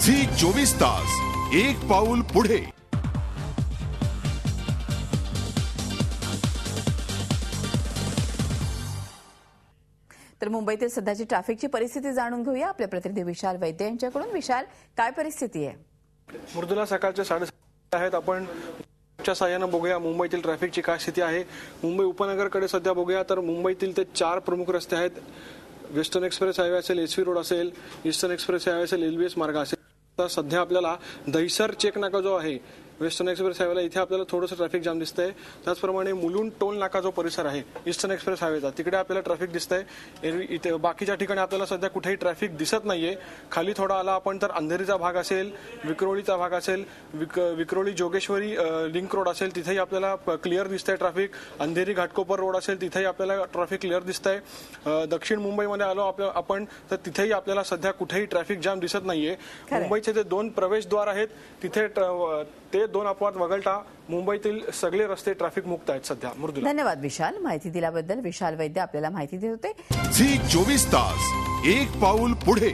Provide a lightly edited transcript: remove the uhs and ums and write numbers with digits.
Zee 24 तास एक पाऊल पुढे। तर मुंबईतील सध्याची ट्रॅफिकची परिस्थिती जाणून घेऊया आपले प्रतिनिधी विशाल वैद्य यांच्याकडून। विशाल, काय परिस्थिती आहे? मृदुला, सकाळचे 7:30 आहेत। आपण च्या साहाय्यानं बघूया मुंबईतील ट्रॅफिकची काय स्थिती आहे। मुंबई उपनगरकडे सध्या बघूया तर मुंबईतील ते 4 प्रमुख रस्ते आहेत। वेस्टर्न एक्सप्रेस हायवे असेल, एसवी रोड असेल, ईस्टर्न एक्सप्रेस हायवे असेल, एलबीएस मार्ग असेल। तर सध्या आपल्याला दहिसर चेक नाका जो आहे वेस्टर्न एक्सप्रेस हायवेला, इथे आपल्याला थोडंसं ट्रॅफिक जाम दिसतंय। त्याचप्रमाणे मुलुंड टोल नाका जो परिसर आहे ईस्टर्न एक्सप्रेस हायवेचा, तिकडे आपल्याला ट्रॅफिक दिसतंय। इथे बाकीच्या ठिकाणी आपल्याला सध्या कुठेही ट्रॅफिक दिसत नाहीये। खाली थोडा आला आपण तर अंधेरीचा भाग असेल, विक्रोळीचा भाग असेल, विक्रोळी जोगेश्वरी लिंक रोड असेल, तिथेही आपल्याला क्लिअर दिसतंय ट्रॅफिक। अंधेरी घाटकोपर रोड असेल, तिथेही आपल्याला ट्रॅफिक क्लिअर दिसतंय। दक्षिण मुंबईमध्ये आलो आपण तर तिथेही आपल्याला सध्या कुठेही ट्रॅफिक जाम दिसत नाहीये। मुंबईचे जे 2 प्रवेशद्वार आहेत तिथे ते 2 अपवाद वगळता मुंबईतील सगळे रस्ते ट्रॅफिक मुक्त आहेत सध्या। मृदुला, धन्यवाद विशाल, माहिती दिल्याबद्दल। विशाल वैद्य आपल्याला माहिती देत होते। झी 24 तास एक पाऊल पुढे।